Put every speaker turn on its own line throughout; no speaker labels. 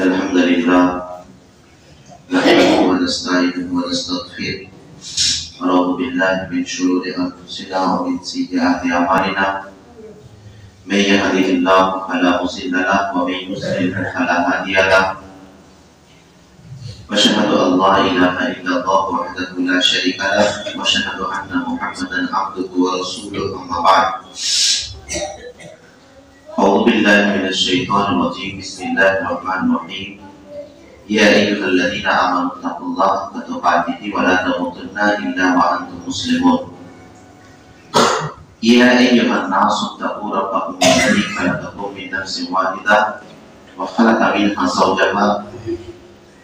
الحمد لله نحمده ونستعينه ونستغفره ونعوذ بالله من شرور أنفسنا ومن سيئات أعمالنا من يهده الله فلا مضل له ومن يضلل فلا هادي له وأشهد أن لا إله إلا الله وحده لا شريك له وأشهد أن محمدا عبده ورسوله أما بعد أعوذ بالله من الشيطان الرجيم بسم الله الرحمن الرحيم يا أيها الذين آمنوا اتقوا الله حق تقاته ولا تموتن إلا وأنتم مسلمون يا أيها الناس اتقوا ربكم الذي خلقكم من نفس واحدة وخلق منها زوجها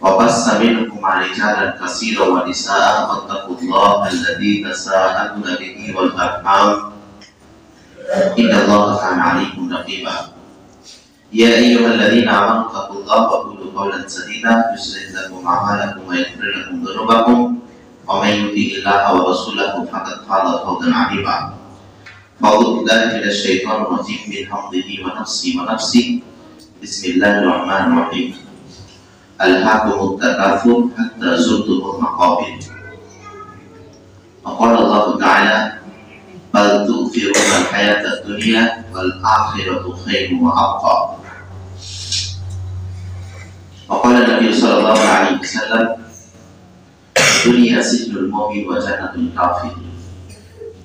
وبث منهما رجالا كثيرا ونساء واتقوا الله الذي تساءلون به والأرحام إن الله كان عليكم رقيبا يا أيها الذين آمنوا اتقوا الله وقولوا قولا سديدا يصلح لكم أعمالكم ويغفر لكم ذنوبكم ومن يطع الله ورسوله فقد فاز فوزا عظيما أعوذ بالله من الشيطان الرجيم من حمده ونفسه بسم الله الرحمن الرحيم ألهاكم التكاثر حتى زرتم المقابر وقال الله تعالى بل تؤثرون الحياة الدنيا والآخرة خير وأبقى وقال النبي صلى الله عليه وسلم الدنيا سجن المؤمن وجنة الكافر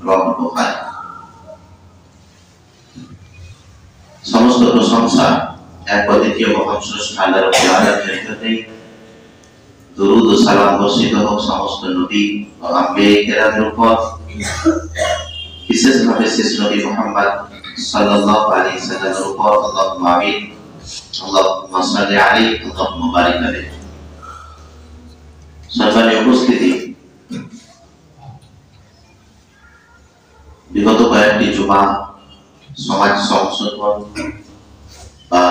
رواه البخاري সমস্ত প্রশংসা এক অদ্বিতীয় মহান স্রষ্টা আল্লাহ রাব্বুল আলামিনের জন্যই দরুদ ও সালাম বর্ষিত হোক সমস্ত নবী ও আম্বিয়া কেরামের উপর বিশেষভাবে শেষ নবী মুহাম্মদ সাল্লাল্লাহু আলাইহি সাল্লামের উপর আল্লাহুম্মা আমিন আল্লাহুম্মা সাল্লি আলাইহি আল্লাহুম্মা বারিক আলাইহি সম্মানিত উপস্থিতি বিগত কয়েকটি জুমা সমাজ সংশোধন বা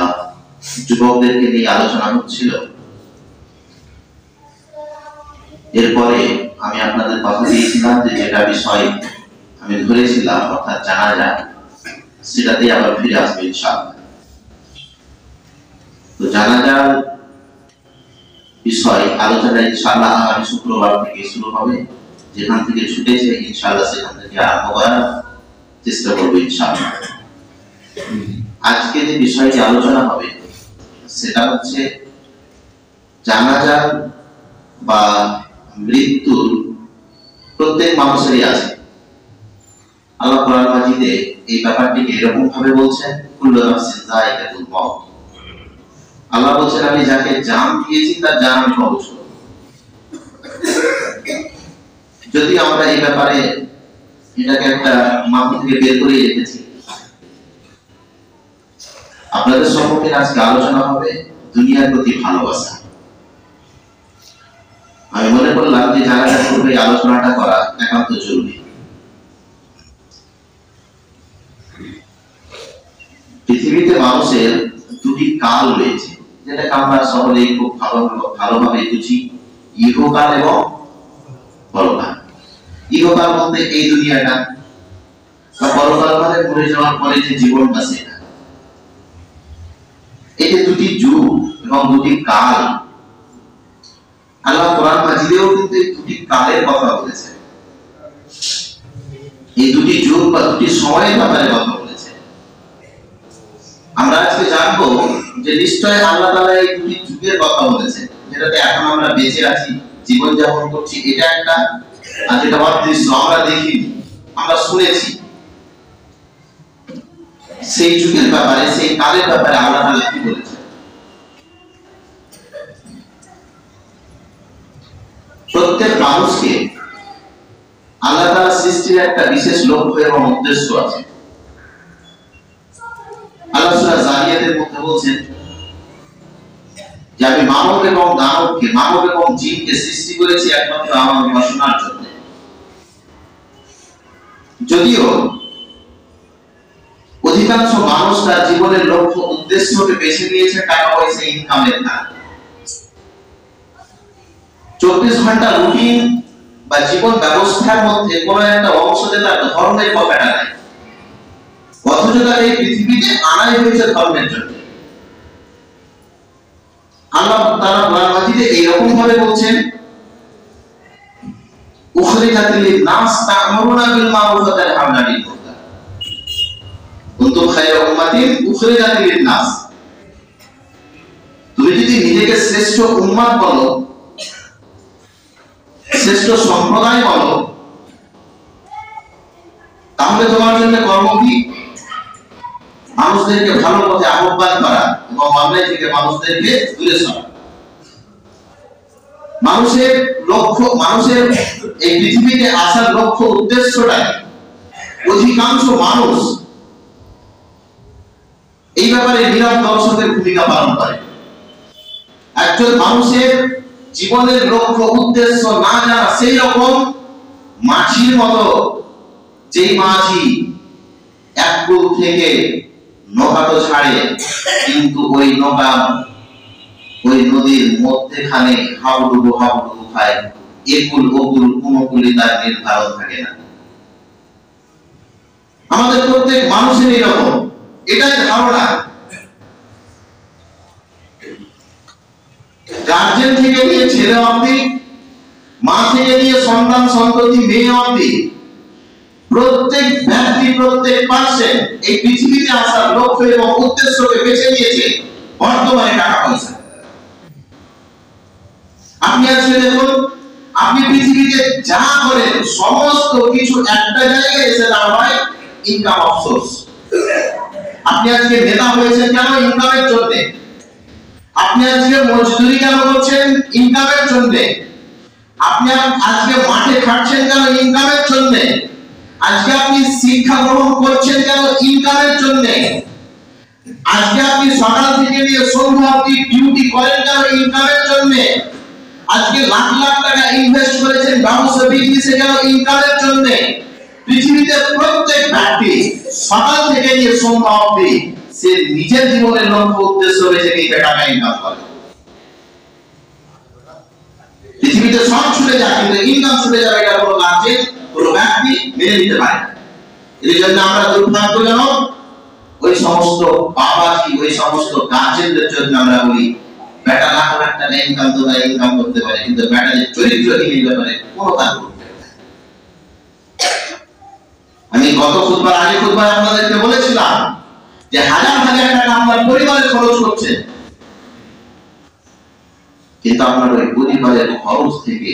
যুবকদেরকে নিয়ে আলোচনা হচ্ছিল এরপরে আমি আপনাদের কথা দিয়েছিলাম যে যেটা বিষয় আমি ধরেছিলাম অর্থাৎ জানাজা সেটাতে আবার ফিরে আসবে ইনশাআল্লাহ। তো জানাজার বিষয় আলোচনা ইনশাআল্লাহ আগামী শুক্রবার থেকে শুরু হবে, যেখান থেকে ছুটেছে ইনশাআল্লাহ সেখান থেকে আরম্ভ করার চেষ্টা করবো ইনশাআল্লাহ। আজকে যে বিষয়টি আলোচনা হবে সেটা হচ্ছে জানাজা বা মৃত্যুর প্রত্যেক মানুষেরই আছে। আল্লাহ কোরআন মাজিদে এই ব্যাপারটিকে এরকম ভাবে বলছেন কুল্লু নাফসিন যায়িকাতুল মাউত। আল্লাহ বলছেন আমি যাকে জান দিয়েছি তার জান আমি কবজ করব। যদি আমরা এই ব্যাপারে এটাকে একটা মাথা থেকে বের করে রেখেছি, আপনাদের সম্মুখে আজকে আলোচনা হবে দুনিয়ার প্রতি ভালোবাসা। আমি মনে করলাম যে জানাজার পূর্বে আলোচনাটা করা একান্ত জরুরি। পৃথিবীতে মানুষের দুটি কাল রয়েছে, যেটাকে আমরা সকলেই খুব ভালোভাবে বুঝি, ইহকাল এবং পরকাল। ইহকাল বলতে এই দুনিয়াটা, পরকাল মানে মরে যাওয়ার পরে যে জীবনটা সেটা। এই যে দুটি যুগ এবং দুটি কাল, আল্লাহ কোরআন মাজিদেও কিন্তু এই দুটি কালের কথা বলেছেন, এই দুটি যুগ বা দুটি সময়ের ব্যাপারে কথা বলেছেন। আমরা আজকে জানবো যে নিশ্চয় আল্লাহ তাআলা এই দুটি যুগের কথা বলেছেন, যেটাতে এখন আমরা বেঁচে আছি, জীবন যাপন করছি। এটা একটা আর যেটা অদৃশ্য, আমরা দেখিনি, আমরা শুনেছি। সেই যুগের ব্যাপারে, সেই কালের ব্যাপারে আল্লাহ তাআলা কি বলেছেন? প্রত্যেক মানুষকে আল্লাহ তাআলা সৃষ্টির একটা বিশেষ লক্ষ্য এবং উদ্দেশ্য আছে। আল্লাহ সূরা জারিয়াতের মধ্যে বলছেন যে আমি মানব এবং দানবকে, মানব এবং জিনকে সৃষ্টি করেছি একমাত্র আমার উপাসনার জন্য। যদিও অধিকাংশ মানুষ তার জীবনের লক্ষ্য উদ্দেশ্যকে বেছে নিয়েছে টাকা পয়সা ইনকামের কারণে। 24 ঘন্টা রুটিন বা জীবন ব্যবস্থার মধ্যে কোন একটা অংশতে তার ধর্মের কথাটা নাই, অথচ তার এই পৃথিবীতে আনাই হয়েছে ধর্মের জন্য। আল্লাহ তাআলা কোরআন মাজিদে এরকম ভাবে বলছেন, উখরিজাতিল নাস তা'মুরুনা বিল মারুফ ওয়া তানহাউনা আনিল মুনকার কুনতুম খায়রা উম্মাতিন উখরিজাতিল নাস। তুমি যদি নিজেকে শ্রেষ্ঠ উম্মাত বলো, শ্রেষ্ঠ সম্প্রদায় বলো, তাহলে তোমার জন্য কর্ম কি? মানুষদেরকে ভালো পথে আহ্বান করা এবং অন্যায় থেকে মানুষদেরকে দূরে সরা। মানুষের লক্ষ্য, মানুষের এই পৃথিবীতে আসার লক্ষ্য উদ্দেশ্যটা, অধিকাংশ মানুষ এই ব্যাপারে নীরব দর্শকের ভূমিকা পালন করে। একজন মানুষের জীবনের লক্ষ্য উদ্দেশ্য না জানা সেই রকম মাছির মতো, যেই মাছি এক কুল থেকে নৌকা তো ছাড়ে, কিন্তু ওই নৌকা ওই নদীর মধ্যেখানে হাবুডুবু হাবুডুবু খায়, একুল ওকুল কোনো কুলি তার নির্ধারণ থাকে না। আমাদের প্রত্যেক মানুষের এরকম, এটাই ধারণা। গার্জেন থেকে নিয়ে ছেলে অবধি, মা থেকে নিয়ে সন্তান সন্ততি মেয়ে অবধি, প্রত্যেক ব্যক্তি, প্রত্যেক পার্সেন্ট এই পৃথিবীতে আসার লক্ষ্য এবং উদ্দেশ্যকে বেছে নিয়েছে বর্তমানে টাকা পয়সা। আপনি আজকে দেখুন, আপনি পৃথিবীতে যা করেন সমস্ত কিছু একটা জায়গায় এসে দাঁড়ায় ইনকাম অফ সোর্স। আপনি আজকে নেতা হয়েছেন কেন? ইনকামের জন্য। আপনি আজকে মজদুরি কেন করছেন? ইনকামের জন্য। আপনি আজকে মাঠে খাটছেন কেন? ইনকামের জন্য। আজকে আপনি শিক্ষা গ্রহণ করছেন কেন? ইনকামের জন্য। আজকে আপনি সকাল থেকে নিয়ে সন্ধ্যা অবধি ডিউটি করেন কেন? ইনকামের জন্য। আজকে লাখ লাখ টাকা ইনভেস্ট করেছেন ব্যবসা বিজনেসে কেন? ইনকামের জন্য। পৃথিবীতে প্রত্যেক ব্যক্তি সকাল থেকে নিয়ে সন্ধ্যা অবধি সে নিজের জীবনের লক্ষ্য উদ্দেশ্য বেছে নিয়ে টাকা ইনকাম করে। পৃথিবীতে সব ছুটে যায়, কিন্তু ইনকাম ছুটে যাবে এটা কোনো গার্জেন, কোনো ব্যক্তি মেনে নিতে পারে। এই জন্য আমরা দুর্ভাগ্যজনক ওই সমস্ত বাবাজি, ওই সমস্ত গার্জেনদের জন্য আমরা বলি বেটা লাখ লাখ টাকা ইনকাম তো ইনকাম করতে পারে, কিন্তু বেটাদের চরিত্রহীন এই ব্যাপারে কোনো কাজ করতে পারে। আমি গত খুতবার আগে খুতবায় আপনাদেরকে বলেছিলাম যে হাজার হাজার টাকা আপনার পরিবারে খরচ করছে, কিন্তু আপনার ওই পরিবারের খরচ থেকে,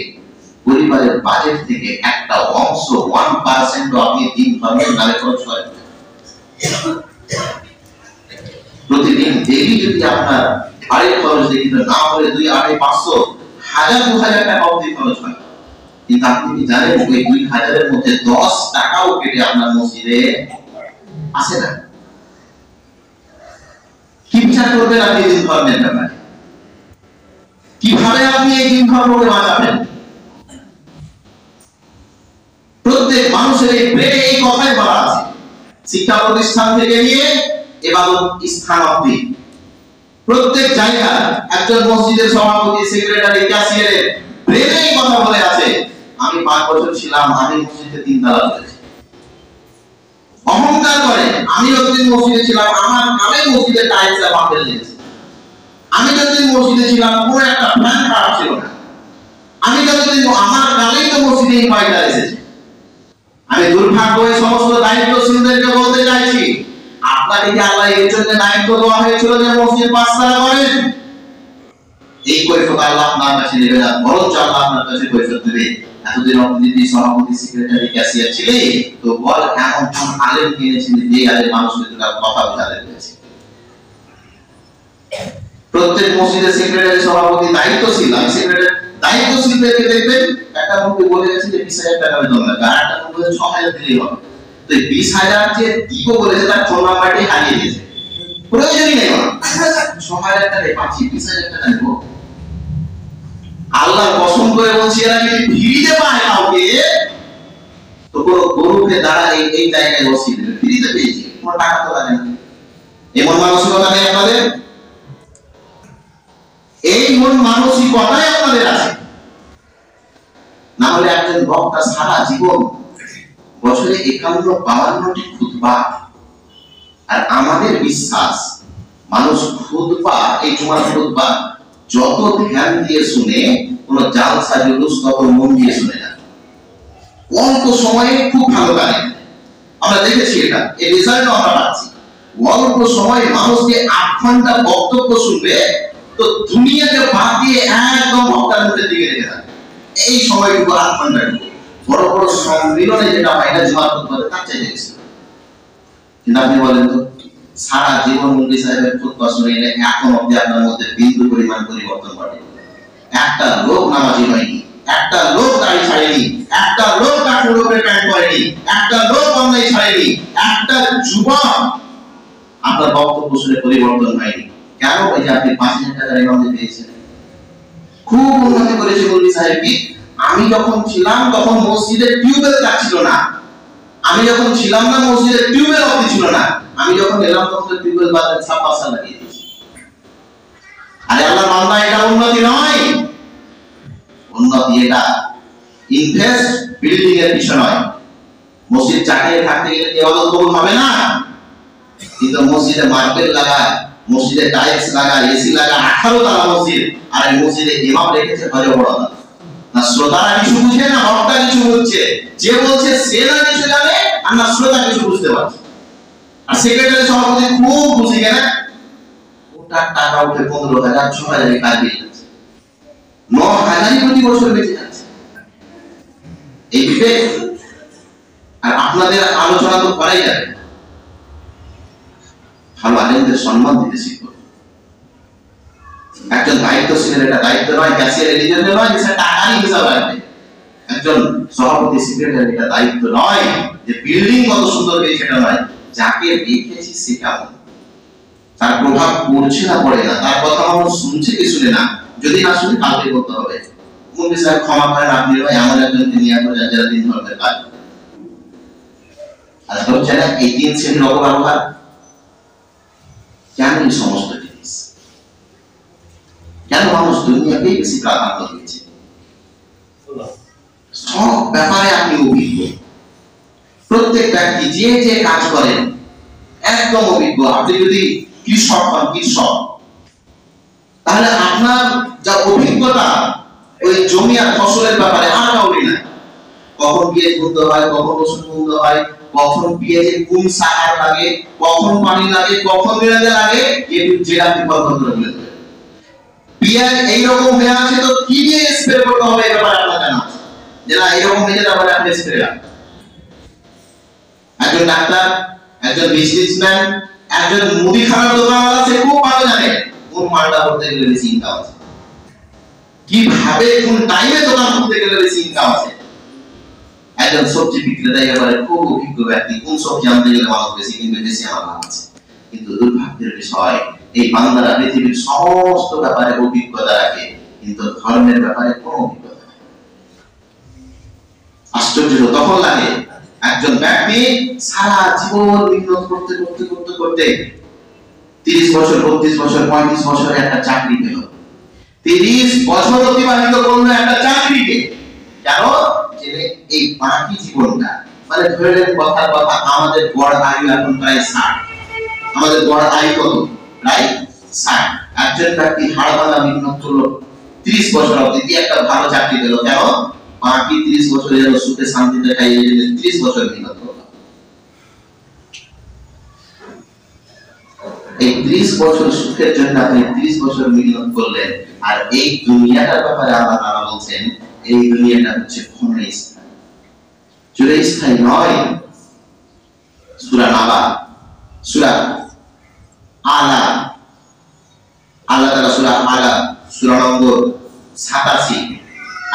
পরিবারের বাজেট থেকে একটা অংশ 1% আপনি দিন ধর্মের নামে খরচ করেন। প্রতিদিন ডেইলি যদি আপনার বাড়ির খরচ দেখি, না হলে 2, 2.5, 500, 1000, 2000 টাকা অবধি খরচ হয়। কিন্তু আপনি কি জানেন ওই 2000 এর মধ্যে 10 টাকাও কেটে আপনার মসজিদে আসে না? কি বিচার করবেন আপনি দিন ধর্মের ব্যাপারে? কিভাবে আপনি এই দিন ধর্মকে বাঁচাবেন? প্রত্যেক মানুষের এই ব্রেনে এই কথাই বলা আছে, শিক্ষা প্রতিষ্ঠান থেকে নিয়ে ইবাদত স্থান অবধি প্রত্যেক জায়গায় একজন মসজিদের সভাপতি, সেক্রেটারি, ক্যাশিয়ারের ব্রেনে এই কথা বলে আছে, আমি 5 বছর ছিলাম, আমি মসজিদে 3 তালা করেছি। অহংকার করে, আমি যতদিন মসজিদে ছিলাম আমার নামে মসজিদে টাইলস আর মার্বেল লেগেছে। আমি যতদিন মসজিদে ছিলাম কোনো একটা ফ্যান খারাপ ছিল না। আমি যতদিন আমার নামেই তো মসজিদে ইনভাইটার এসেছে। আমি দুর্ভাগ্য এই সমস্ত দায়িত্বশীলদেরকে বলতে চাইছি, আপনাকে কি আল্লাহ এর জন্য দায়িত্ব দেওয়া হয়েছিল যে মসজিদ 5 তালা করেন? এই কৈফিয়ত আল্লাহ আপনার কাছে নেবে না, বরঞ্চ আল্লাহ আপনার কাছে কৈফিয়ত দেবে, এতদিন আপনি যদি সভাপতি, সেক্রেটারি, ক্যাশিয়ার ছিলে, তো বল এমন কোন আলেম কিনেছিলেন যে আলেম মানুষকে তার কথা বোঝাতে পেরেছে। প্রত্যেক মসজিদের সেক্রেটারি, সভাপতি, দায়িত্বশীল, আমি সেক্রেটারি দায়িত্বশীলদেরকে দেখবেন একটা মুখে বলে গেছে যে 20,000 টাকা বেতন লাগবে, আর একটা মুখে 6,000 দিলেই হবে। তো 20,000 যে দিব বলেছে তার ফোন নাম্বারটি হারিয়ে গেছে, প্রয়োজনই নেই। 6,000 টাকা পাচ্ছি, 20,000 টাকা দেবো? আল্লাহ কসম করে বলছি, এরা যদি ফ্রিতে পায় কাউকে, তো পুরো গরুকে দ্বারা এই জায়গায় বসিয়ে দেবে। ফ্রিতে পেয়েছি, কোনো টাকা তো লাগে না। এমন মানসিকতা নেই আপনাদের? এই মন মানসিকতাই আপনাদের আছে। না হলে একজন বক্তা সারা জীবন বছরে 51-52টি খুতবা, আর আমাদের বিশ্বাস মানুষ খুতবা, এই জুমার খুতবা যত ধ্যান দিয়ে শুনে কোন জালসা জুলুস তত মন দিয়ে শুনে না, অল্প সময়ে খুব ভালো গানে। আমরা দেখেছি এটা, এই রেজাল্ট আমরা পাচ্ছি। অল্প সময়ে মানুষকে 8 ঘন্টা বক্তব্য শুনবে তো দুনিয়াকে বাদ দিয়ে একদম ভক্তার মধ্যে দিকে রেখে থাকে। এই সময়টুকু 8 ঘন্টা বড় বড় সম্মিলনে যেটা হয় না জুমার খুতবাতে তার চাইতে বেশি। কিন্তু আপনি বলেন তো, সারা জীবন মুফতি সাহেবের খুতবা শুনে এখন অবধি আপনার মধ্যে বিন্দু পরিমাণ পরিবর্তন ঘটে? একটা লোক নামাজি হয়নি, একটা লোক দাড়ি ছাড়েনি, একটা লোক কাপড় উপরে প্যান্ট পরেনি, একটা লোক অন্যায় ছাড়েনি, একটা যুবক আপনার বক্তব্য শুনে পরিবর্তন হয়নি। কেন? ওই যে আপনি 5,000 টাকার ইমামতি পেয়েছেন। খুব উন্নতি করেছে মুফতি সাহেব। কি আমি যখন ছিলাম তখন মসজিদে টিউবওয়েল ছিল না, আমি যখন ছিলাম না মসজিদে টিউবওয়েল অবধি ছিল না, আমি যখন এলাম তখন টিউবওয়েল বাজারে 5 লাগিয়ে দিয়েছি। আরে আল্লাহর বান্দা, এটা উন্নতি নয়। উন্নতি এটা ইনভেস্ট বিল্ডিং এর পিছনে নয়। মসজিদ চাটিয়ে থাকতে গেলে কি ইবাদত কবুল হবে না? কিন্তু মসজিদে মার্বেল লাগায়, মসজিদে টাইলস লাগায়, এসি লাগায়, 18 তলা মসজিদ, আর এই মসজিদে ইমাম রেখেছে হজ বড় না। শ্রোতারা কিছু বুঝে না, বক্তা কিছু বুঝছে। যে বলছে সে না কিছু জানে, আর না শ্রোতা কিছু বুঝতে পারছে। আর সেক্রেটারি সভাপতি খুব বুঝে গেলে ওটা টাকা উঠে 15,000 6,000 কাজ দিয়ে যাচ্ছে, 9,000 প্রতি বছর বেঁচে যাচ্ছে। এই বিবেক। আর আপনাদের আলোচনা তো করাই যাবে, ভালো আলেমদের সম্মান দিতে শিখবো। একজন দায়িত্বশীলের এটা দায়িত্ব নয়, ক্যাশিয়ারের নিজের নয় যে টাকারই হিসাব রাখবে। একজন সভাপতি সেক্রেটারি এটা দায়িত্ব নয় যে বিল্ডিং কত সুন্দর হয়েছে সেটা নয়, যাকে দেখেছি সে কেমন, তার প্রভাব পড়ছে না পড়ে না, তার কথা মানুষ শুনছে কি শুনে না। যদি না শুনে কালকে করতে হবে। মুফতি সাহেব ক্ষমা করেন, আপনি ভাই আমার একজনকে নিয়ে আসবেন যারা 3 ধরনের কাজ। আজকে হচ্ছে না এই 3 শ্রেণীর অপব্যবহার। কেন এই সমস্ত জিনিস? কেন মানুষ দুনিয়াকেই বেশি প্রাধান্য দিয়েছে? সব ব্যাপারে আপনি অভিজ্ঞ, প্রত্যেক ব্যক্তি যে যে কাজ করেন একদম অভিজ্ঞ। আপনি যদি কৃষক হন, কৃষক, তাহলে আপনার যা অভিজ্ঞতা ওই জমি আর ফসলের ব্যাপারে আর কাউরি না। কখন পেঁয়াজ বুনতে হয়, কখন রসুন বুনতে হয়, কখন পেঁয়াজের কোন সার লাগে, কখন পানি লাগে, কখন বিরাতে লাগে, যেটা আপনি কল্পনা করে বলে দেবেন। পেঁয়াজ এইরকম হয়ে আছে তো কি দিয়ে স্প্রে করতে হবে এই ব্যাপারে আপনার জানা আছে, যে না এইরকম হয়ে যেতে পারে আপনি স্প্রে রাখবেন। একজন ডাক্তার, একজন বিজনেসম্যান, একজন মুদিখানার দোকানওয়ালা, সে খুব ভালো জানে কোন মালটা করতে গেলে বেশি ইনকাম আছে, কিভাবে কোন টাইমে দোকান করতে গেলে বেশি ইনকাম আছে। একজন সবজি বিক্রেতা এবারে খুব অভিজ্ঞ ব্যক্তি, কোন সবজি আনতে গেলে মানুষ বেশি কিনবে, বেশি আমার লাভ আছে। কিন্তু দুর্ভাগ্যের বিষয়, এই বান্দারা পৃথিবীর সমস্ত ব্যাপারে অভিজ্ঞতা রাখে, কিন্তু ধর্মের ব্যাপারে কোনো অভিজ্ঞতা নেই। আশ্চর্য তখন লাগে, একজন ব্যক্তি সারা জীবন মেহনত করতে করতে করতে করতে 30 বছর, 32 বছর, 35 বছরে একটা চাকরি পেল। 30 বছর অতিবাহিত করলো একটা চাকরিকে। কেন? যে এই বাকি জীবনটা, মানে ধরে নেন কথার কথা, আমাদের গড় আয়ু এখন প্রায় 60। আমাদের গড় আয়ু কত? প্রায় 60। একজন ব্যক্তি হাড়ভাঙা মেহনত করলো 30 বছর অবধি, একটা ভালো চাকরি পেল। কেন? বাকি 30 বছর যেন সুখে শান্তিতে খাইয়ে 30 বছর মেহনত করলো। এই 30 বছর সুখের জন্য আপনি 30 বছর মেহনত করলেন। আর এই দুনিয়াটার ব্যাপারে আল্লাহ তাআলা বলছেন, এই দুনিয়াটা হচ্ছে ক্ষণস্থায়ী, চিরস্থায়ী নয়। সূরা নাবা, সূরা আলা, আল্লাহ তাআলা সূরা আলা সূরা নম্বর 87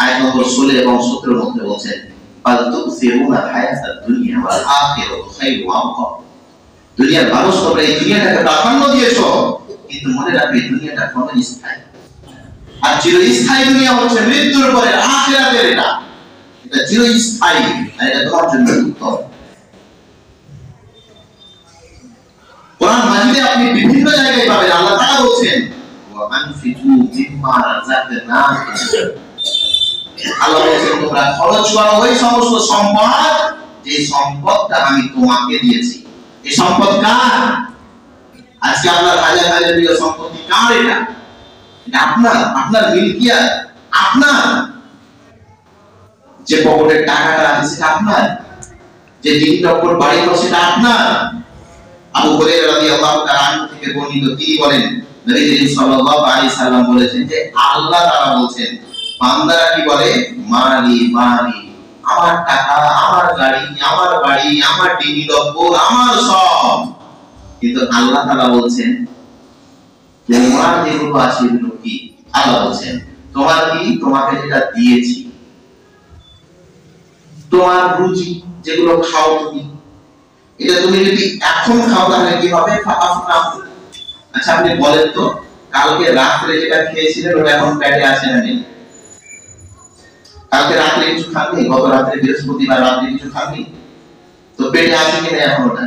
আয়াত নম্বর 16 এবং 17 এর মধ্যে বলছেন, বাল তুসিরুনা হায়াতাদ দুনিয়া ওয়াল আখিরাতু খায়রুন ওয়া আবকা। দুনিয়ার মানুষ তোমরা এই দুনিয়াটাকে প্রাধান্য দিয়েছো, কিন্তু মনে রাখবে এই দুনিয়াটা ক্ষণস্থায়ী। আর চিরস্থায়ী দুনিয়া হচ্ছে মৃত্যুর পরে আখিরাতের। এটা চিরস্থায়ী, আর এটা তোমার জন্য উত্তম। কোরআন মাজিদে আপনি বিভিন্ন জায়গায় পাবেন আল্লাহ তাআলা বলছেন, ওয়া আনফিকু মিম্মা রাযাকনাকুম। আল্লাহ বলছেন তোমরা খরচ করো ওই সমস্ত সম্পদ, যে সম্পদটা আমি তোমাকে দিয়েছি। এই সম্পদ কার? আজকে আপনার হাজার হাজার বিঘা সম্পত্তি কার? এটা এটা আপনার মিলকিয়াত, আপনার যে পকেটের টাকাটা আছে সেটা আপনার, যে দিনটার উপর বাড়ি সেটা আপনার। আবু হুরায়রা রাদিয়াল্লাহু তাআলা আনহু থেকে বর্ণিত, তিনি বলেন নবী করিম সাল্লাল্লাহু আলাইহি সাল্লাম বলেছেন যে আল্লাহ তাআলা বলছেন, বান্দারা কি বলে, মালি মালি, আমার টাকা, আমার গাড়ি, আমার বাড়ি, আমার টিভি ডব্বর, আমার সব। কিন্তু আল্লাহ তাআলা বলছেন তোমার যেগুলো আছে এগুলো কি? আল্লাহ বলছেন তোমার কি, তোমাকে যেটা দিয়েছি, তোমার রুজি যেগুলো খাও তুমি, এটা তুমি যদি এখন খাও তাহলে কি হবে? আচ্ছা আপনি বলেন তো, কালকে রাত্রে যেটা খেয়েছিলেন ওটা এখন পেটে আছে না নেই? কালকে রাত্রে কিছু খাননি, গত রাত্রে বৃহস্পতিবার রাত্রে কিছু খাননি, তো পেটে আছে কি না এখন ওটা?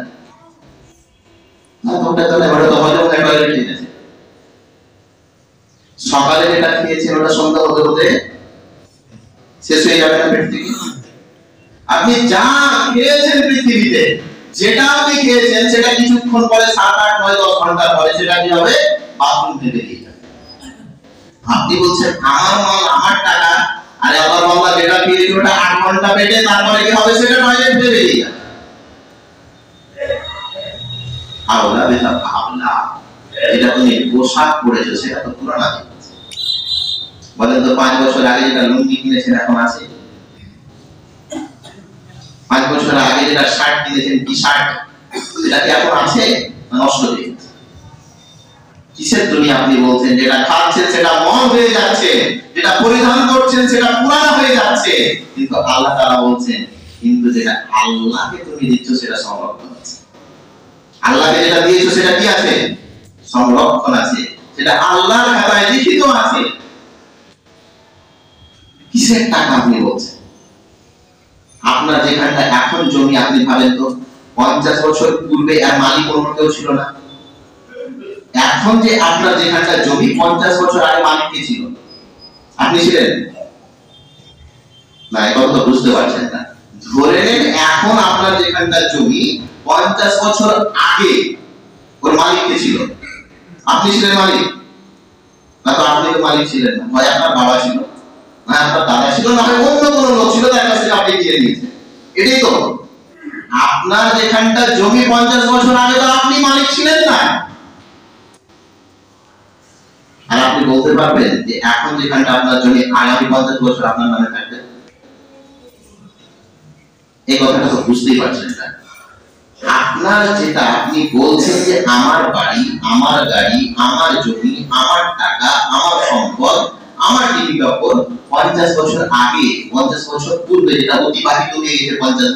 না, ওটা তো না, ওটা তো হজম হয়ে টয়লেট হয়ে গেছে। সকালে যেটা খেয়েছেন ওটা সন্ধ্যা হতে হতে শেষ হয়ে যাবে না পেট থেকে? আপনি যা খেয়েছেন পৃথিবীতে, যেটা আপনি খেয়েছেন সেটা কিছুক্ষণ পরে 7, 8, 9, 10 ঘন্টা পরে সেটা কি হবে? বাথরুম থেকে বেরিয়ে যাবে। আপনি বলছেন আমার মাল, আমার টাকা, আরে আল্লাহর বান্দা যেটা খেয়েছে ওটা 8 ঘন্টা পেটে, তারপরে কি হবে? সেটা টয়লেট থেকে বেরিয়ে যাবে। আওলা বেটা ভাবনা, এটা তুমি পোশাক পরেছো সেটা তো পুরানা জিনিস। বলেন তো 5 বছর আগে যেটা লুঙ্গি কিনেছেন এখন আছে? 5 বছর আগে যেটা শার্ট কিনেছেন, টি শার্ট, সেটা কি এখন আছে? নষ্ট হয়ে গেছে। কিসের দুনিয়া আপনি বলছেন? যেটা খাচ্ছেন সেটা মন হয়ে যাচ্ছে, যেটা পরিধান করছেন সেটা পুরানা হয়ে যাচ্ছে। কিন্তু আল্লাহ তাআলা বলছেন কিন্তু যেটা আল্লাহকে তুমি দিচ্ছ সেটা সংরক্ষণ আছে। আল্লাহকে যেটা দিয়েছো সেটা কি আছে? সংরক্ষণ আছে, সেটা আল্লাহর খাতায় লিখিত আছে। কিসের টাকা আপনি বলছেন? আপনার যেখানটা এখন জমি, আপনি ভাবেন তো 50 বছর পূর্বে এর মালিক অন্য কেউ ছিল না? এখন যে আপনার যেখানটা জমি 50 বছর আগে মালিক কে ছিল? আপনি ছিলেন না? এই কথা বুঝতে পারছেন না। ধরে নেন এখন আপনার যেখানটা জমি 50 বছর আগে ওর মালিক কে ছিল? আপনি ছিলেন মালিক না? তো আপনি তো মালিক ছিলেন না, হয় আপনার বাবা ছিল, না আপনার দাদা ছিল, না হয় অন্য কোনো লোক ছিল, তার কাছে আপনি দিয়ে দিয়েছেন। এটাই তো আপনার যেখানটা জমি 50 বছর আগে তো আপনি মালিক ছিলেন না। আর আপনি বলতে পারবেন যে এখন যেখানটা আপনার জমি আগামী 50 বছর আপনার নামে থাকবে? এই কথাটা তো বুঝতেই পারছেন না। আপনার যেটা আপনি বলছেন যে আমার বাড়ি, আমার গাড়ি, আমার জমি, আমার টাকা, আমার সম্পদ, আমার টিভি কাপড় 50 বছর আগে, 50 বছর পূর্বে যেটা অতিবাহিত হয়ে গেছে, 50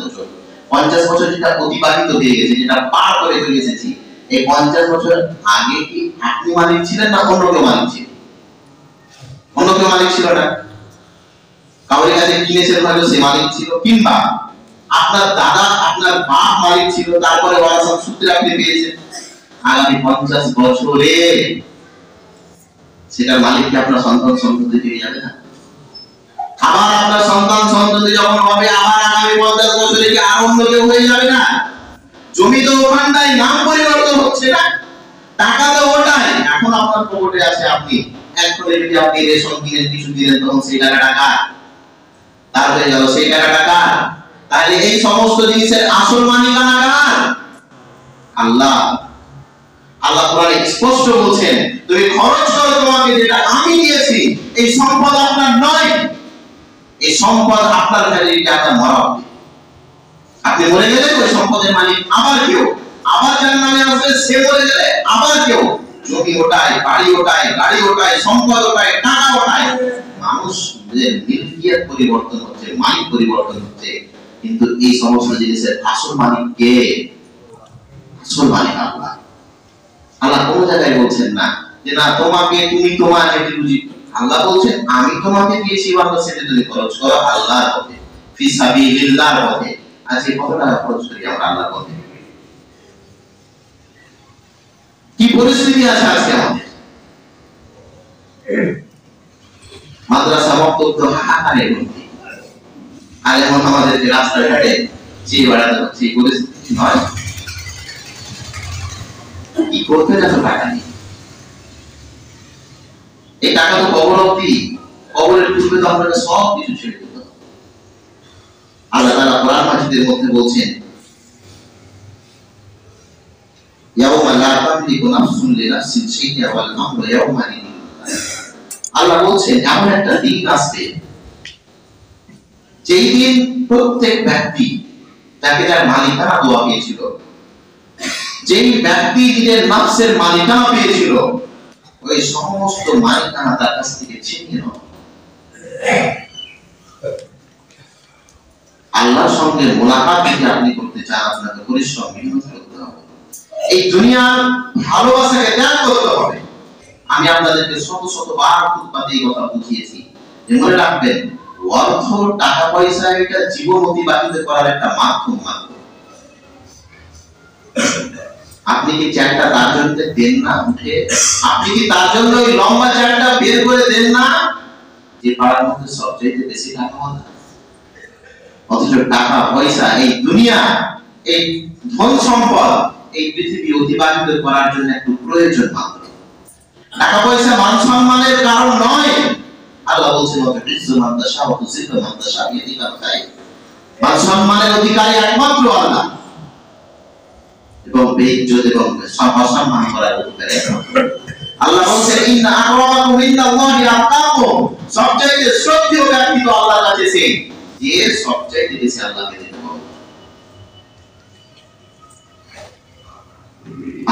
বছর যেটা অতিবাহিত হয়ে গেছে, যেটা পার করে চলে এসেছি, এই 50 বছর আগে কি আপনি মালিক ছিলেন না অন্য কেউ মালিক ছিল? অন্য কেউ মালিক ছিল না। কাউরি কাছে কিনেছেন হয়তো সে মালিক ছিল, কিংবা আপনার দাদা, আপনার বাপ মালিক ছিল, তারপরে ওয়ারাসাত সূত্রে আপনি পেয়েছেন। আগামী 50 বছরে সেটা মালিক কি আপনার সন্তান সন্ততি পেয়ে যাবে না? আবার আপনার সন্তান সন্ততি যখন হবে, আবার আগামী 50 বছরে কি আর অন্য কেউ হয়ে যাবে না? জমি তো ওখানটাই, নাম পরিবর্তন হচ্ছে না, টাকা তো ওটাই। এখন আপনার পকেটে আছে, আপনি এখন যদি আপনি রেশন কিনেন, কিছু দিলেন, তখন সেই টাকা তার হয়ে গেল, সেই টাকা। তাহলে এই সমস্ত জিনিসের আসল মালিকানা কার? আল্লাহ। আল্লাহ কোরআনে স্পষ্ট বলছেন তুমি খরচ করো তোমাকে যেটা আমি দিয়েছি, এই সম্পদ আপনার নয়, এই সম্পদ আপনার কাছে আপনার মরা হবে। আপনি মরে গেলে ওই সম্পদের মালিক আবার কেউ, আবার যার নামে আসবে সে মরে গেলে আবার কেউ। জমি ওটাই, বাড়ি ওটাই, গাড়ি ওটাই, সম্পদ ওটাই, টাকা ওটাই। মানুষের মিলকিয়াত পরিবর্তন হচ্ছে, মালিক পরিবর্তন হচ্ছে, কিন্তু এই সমস্ত জিনিসের আসল মালিক কে? আসল মালিক আল্লাহ। আল্লাহ কোন জায়গায় বলছেন না যে না তোমাকে, তুমি তোমার যেটি বুঝি। আল্লাহ বলছেন আমি তোমাকে দিয়েছি বান্দা, সেটা তুমি খরচ করো আল্লাহর পথে, ফি সাবিলিল্লাহর পথে। আজকে কত টাকা খরচ করি আমরা আল্লাহর পথে? কি পরিস্থিতি আছে আজকে আমাদের? মাদ্রাসা বক্তব্য হাহাকারের মধ্যে, আর এমন আমাদেরকে রাস্তাঘাটে চেয়ে বেড়াতে হচ্ছে, এই পরিস্থিতি নয়। কি করতে এত টাকা নেই? এই টাকা তো কবর অবধি, কবরের পূর্বে তো আপনাকে সব কিছু ছেড়ে দিতে হবে। আল্লাহ তাআলা কোরআন মাজিদের মধ্যে বলছেন, ইয়াউমা লা তামলিকু নাফসুন লিনাফসিন শাইআন ওয়াল আমরু ইয়াউমাইযিন। আল্লাহ বলছেন এমন একটা দিন আসবে যেই দিন প্রত্যেক ব্যক্তি তাকে তার মালিকানা দেওয়া হয়েছিল, যেই ব্যক্তি নিজের নফসের মালিকানা পেয়েছিল, ওই সমস্ত মালিকানা তার কাছ থেকে ছিনিয়ে নেওয়া। আল্লাহর সঙ্গে মোলাকাত যদি আপনি করতে চান, আপনাকে পরিশ্রম মেহনত করতে হবে, এই দুনিয়ার ভালোবাসাকে ত্যাগ করতে হবে। আমি আপনাদেরকে শত শতবার খুতবাতে এই কথা বুঝিয়েছি যে মনে রাখবেন, অর্থ টাকা পয়সা এটা জীবন অতিবাহিত করার একটা মাধ্যম মাত্র। আপনি কি চ্যাটটা তার জন্য দেন না উঠে? আপনি কি তার জন্য ওই লম্বা চ্যাটটা বের করে দেন না যে পাড়ার মধ্যে সবচেয়ে বেশি টাকা ওয়ালা? অথচ টাকা পয়সা, এই দুনিয়া, এই ধন সম্পদ, এই পৃথিবী অতিবাহিত করার জন্য একটু প্রয়োজন মাত্র। টাকা পয়সা মান সম্মানের কারণ নয়। আল্লাহ বলছেন মান সম্মানের অধিকারী একমাত্র আল্লাহ, এবং বেইজ্জত এবং সম্মান করার অধিকারী একমাত্র আল্লাহ। বলছেন ইন্না আকরামাকুম ইনদাল্লাহি আতকাকুম, সবচেয়ে শ্রদ্ধেয় ব্যক্তি তো আল্লাহর কাছে সেই যে সবচেয়ে বেশি আল্লাহকে দেখে।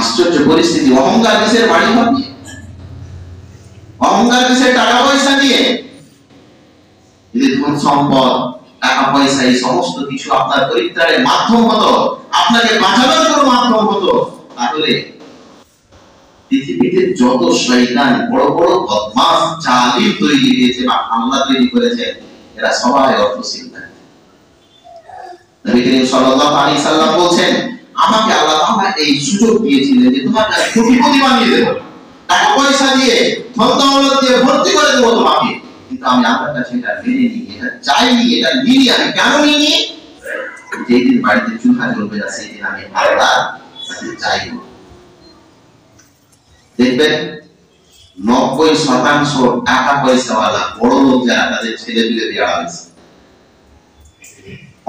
আশ্চর্য পরিস্থিতি। অহংকার কিসের বাড়ি ঘর নিয়ে? অহংকার কিসের টাকা পয়সা নিয়ে? যদি ধন সম্পদ, টাকা পয়সা, এই সমস্ত কিছু আপনার পরিত্রাণের মাধ্যম হতো, আপনাকে বাঁচানোর কোনো মাধ্যম হতো, তাহলে পৃথিবীতে যত শয়তান, বড় বড় বদমাশ, জালিম তৈরি হয়েছে বা আল্লাহ তৈরি করেছেন, এরা সবাই অর্থশীল থাকে। নবী করিম সাল্লাল্লাহু আলাইহি সাল্লাম বলছেন, আমাকে আল্লাহ তাআলা এই সুযোগ দিয়েছিলেন যে তোমাকে কোটিপতি বানিয়ে দেব, টাকা পয়সা দিয়ে, ধন দৌলত দিয়ে ভর্তি করে দেব তোমাকে, কিন্তু আমি আপনার কাছে এটা মেনে নিই, এটা চাইনি, এটা নিই। আমি কেন নিই? যেদিন বাড়িতে চুলহা জ্বলবে না, সেদিন আমি আল্লাহর কাছে চাইব। দেখবেন 90% টাকা পয়সাওয়ালা বড় লোক যারা, তাদের ছেলে পিলে বিয়ে হয়েছে,